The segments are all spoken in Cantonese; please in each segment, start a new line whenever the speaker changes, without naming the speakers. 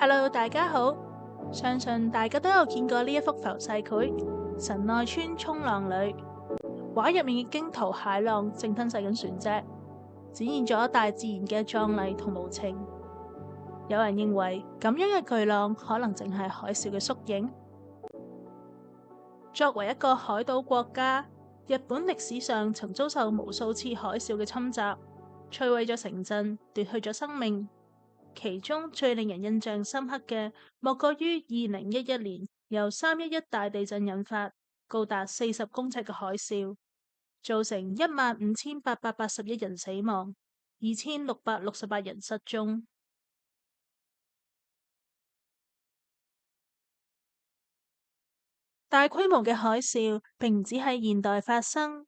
Hello，大家好，相信大家都有見過呢一幅浮世繪神奈川衝浪裏，畫入面嘅驚濤駭浪正吞噬緊船隻，展現咗大自然嘅壯麗同無情。有人認為咁樣嘅巨浪可能淨係海嘯嘅縮影。作為一個海島國家，日本歷史上曾遭受無數次海嘯嘅侵襲，摧毀咗城鎮，奪去咗生命。其中最令人印象深刻嘅，莫過於2011年由311大地震引發，高達40公尺嘅海嘯，造成15881人死亡，2668人失蹤。大規模嘅海嘯並唔止喺現代發生，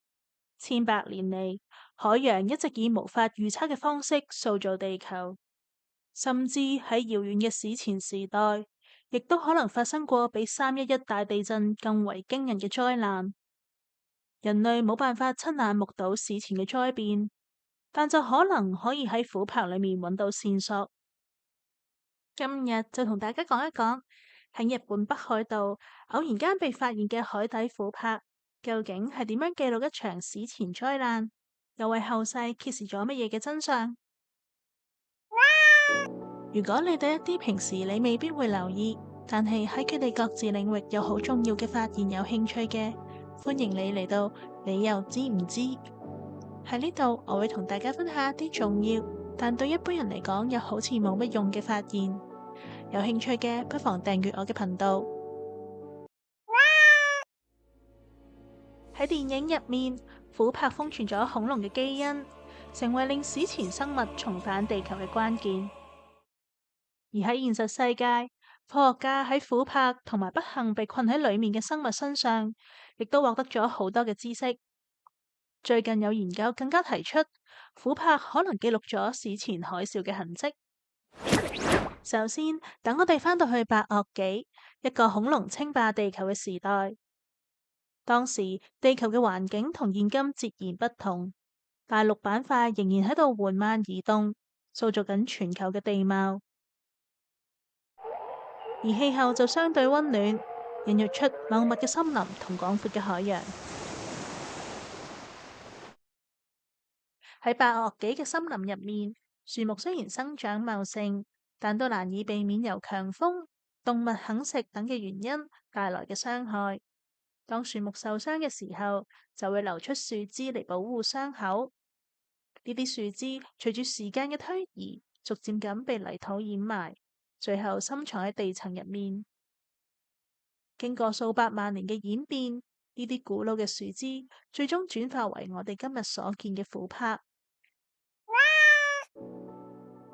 千百年嚟，海洋一直以無法預測嘅方式塑造地球。甚至喺遙遠嘅史前時代，亦都可能發生過比311大地震更為驚人嘅災難。人類冇辦法親眼目睹史前嘅災變，但就可能可以喺琥珀裏面揾到線索。今日就同大家講一講喺日本北海道偶然間被發現嘅海底琥珀，究竟係點樣記錄一場史前災難，又為後世揭示咗乜嘢嘅真相？如果你對一啲平時你未必會留意，但係喺佢哋各自領域有好重要嘅發現有興趣嘅，歡迎你嚟到你又知唔知？喺呢度我會同大家分享一啲重要，但對一般人嚟講又好似冇乜用嘅發現。有興趣嘅不妨訂閱我嘅頻道。喺電影入面，琥珀封存咗恐龍嘅基因，成為令史前生物重返地球嘅關鍵。而喺現實世界，科學家喺琥珀同埋不幸被困喺裏面嘅生物身上，亦都獲得咗好多嘅知識。最近有研究更加提出，琥珀可能記錄咗史前海嘯嘅痕跡。首先，等我哋返到去白堊紀，一個恐龍稱霸地球嘅時代。當時地球嘅環境同現今截然不同，大陸板塊仍然喺度緩慢移動，塑造緊全球嘅地貌。而氣候就相對溫暖，孕育出茂密嘅森林同廣闊嘅海洋。喺白堊紀嘅森林入面，樹木雖然生長茂盛，但都難以避免由強風、動物啃食等嘅原因帶來嘅傷害。當樹木受傷嘅時候，就會流出樹枝嚟保護傷口。呢啲樹枝隨住時間嘅推移，逐漸咁被泥土掩埋，最後深藏喺地層入面。經過數百萬年嘅演變，呢啲古老嘅樹枝最終轉化為我哋今日所見嘅琥珀。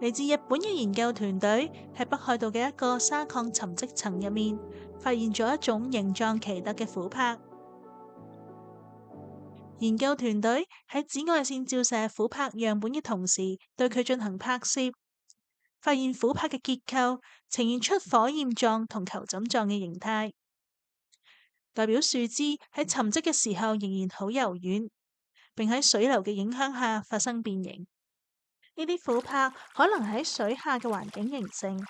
嚟自日本嘅研究團隊喺北海道嘅一個砂礦沉積層入面，發現咗一種形狀奇特嘅琥珀。研究團隊喺紫外線照射琥珀樣本嘅同時，對佢進行拍攝。發現琥珀嘅結構呈現出火焰狀同球枕狀嘅形態，代表樹枝喺沉積嘅時候仍然好柔軟，並喺水流嘅影響下發生變形。呢啲琥珀可能喺水下嘅環境形成，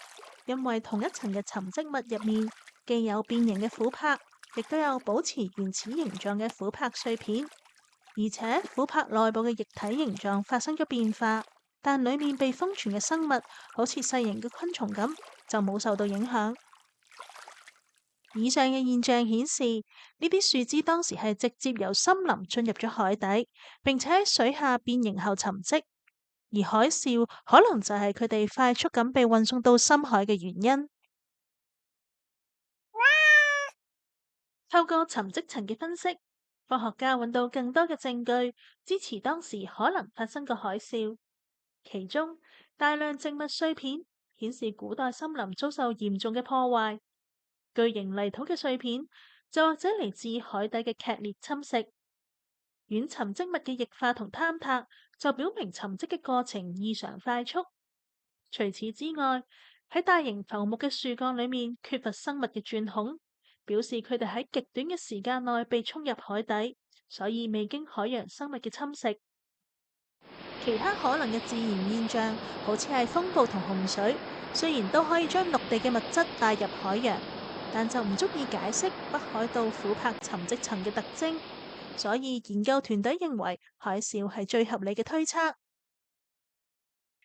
因為同一層嘅沉積物入面既有變形嘅琥珀，亦都有保持原始形狀嘅琥珀碎片，而且琥珀內部嘅液體形狀發生咗變化。但裏面被封存嘅生物，好似細型嘅昆蟲咁，就冇受到影響。以上嘅現象顯示，呢啲樹枝當時係直接由森林進入咗海底，並且喺水下變形後沉積。而海嘯可能就係佢哋快速咁被運送到深海嘅原因。透過沉積層嘅分析，科學家揾到更多嘅證據，支持當時可能發生過海嘯。其中大量植物碎片顯示古代森林遭受嚴重嘅破壞，巨型泥土嘅碎片就或者嚟自海底嘅劇烈侵蝕。軟沉積物嘅液化同坍塌就表明沉積嘅過程異常快速。除此之外，喺大型浮木嘅樹幹裏面缺乏生物嘅鑽孔，表示佢哋喺極短嘅時間內被沖入海底，所以未經海洋生物嘅侵蝕。其他可能嘅自然現象，好似係風暴同洪水，雖然都可以將陸地嘅物質帶入海洋，但就唔足以解釋北海道琥珀沉積層嘅特徵。所以研究團隊認為海嘯係最合理嘅推測。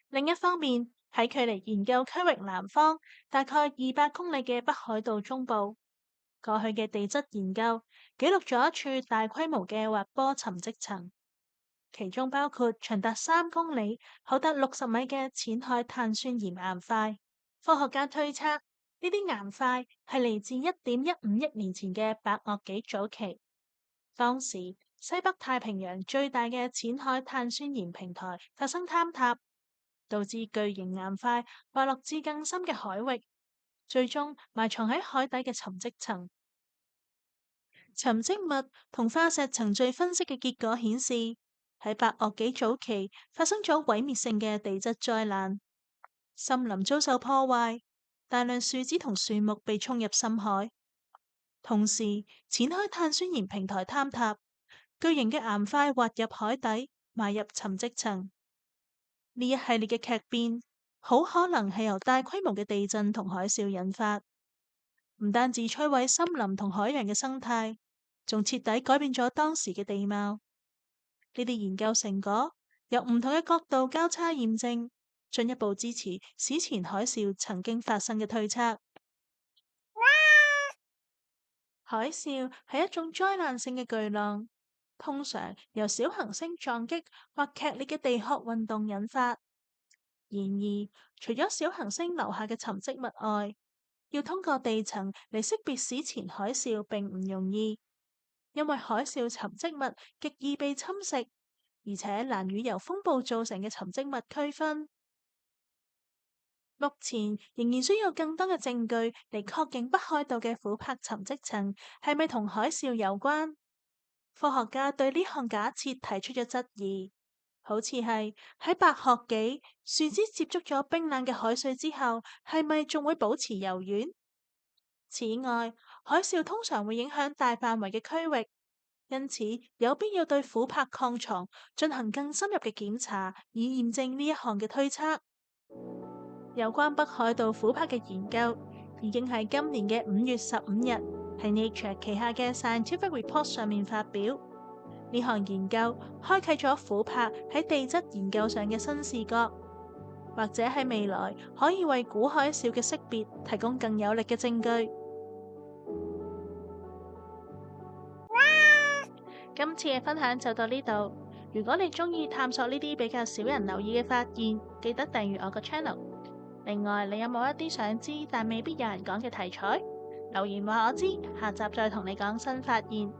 另一方面，喺距離研究區域南方大概200公里嘅北海道中部，過去嘅地質研究記錄咗一處大規模嘅滑坡沉積層，其中包括長達3公里、厚達60米嘅淺海碳酸鹽岩塊。科學家推測呢啲岩塊係嚟自1.15億年前嘅白堊紀早期。當時西北太平洋最大嘅淺海碳酸鹽平台發生坍塌，導致巨型岩塊滑落至更深嘅海域，最終埋藏喺海底嘅沉積層。沉積物同化石層序分析嘅結果顯示，喺白堊紀早期發生咗毀滅性嘅地質災難，森林遭受破壞，大量樹枝同樹木被沖入深海。同時，淺海碳酸鹽平台坍塌，巨型嘅岩塊滑入海底，埋入沉積層。呢一系列嘅劇變，好可能係由大規模嘅地震同海嘯引發，唔單止摧毀森林同海洋嘅生態，仲徹底改變咗當時嘅地貌。呢啲研究成果由唔同嘅角度交叉驗證，進一步支持史前海嘯曾經發生嘅推測。海嘯係一種災難性嘅巨浪，通常由小行星撞擊或劇烈嘅地殼運動引發。然而，除咗小行星留下嘅沉積物外，要通過地層嚟識別史前海嘯並唔容易，因為海嘯沉積物極易被侵蝕，而且難與由風暴造成嘅沉積物區分。目前仍然需要更多嘅證據嚟確認北海道嘅琥珀沉積層係咪同海嘯有關。科學家對呢項假設提出咗質疑，好似係喺白堊紀樹枝接觸咗冰冷嘅海水之後，係咪仲會保持柔軟？此外，海嘯通常會影響大範圍嘅區域，因此有必要對琥珀礦床進行更深入嘅檢查，以驗證呢一項嘅推測。有關北海道琥珀嘅研究已經喺今年嘅5月15日喺 Nature 旗下嘅 Scientific Report 上面發表。呢項研究開啟咗琥珀喺地質研究上嘅新視角，或者喺未來可以為古海嘯嘅識別提供更有力嘅證據。今次嘅分享就到呢度。如果你鍾意探索呢啲比較少人留意嘅發現，記得訂閱我個 channel。另外，你有冇一啲想知但未必有人講嘅題材？留言話我知，下集再同你講新發現。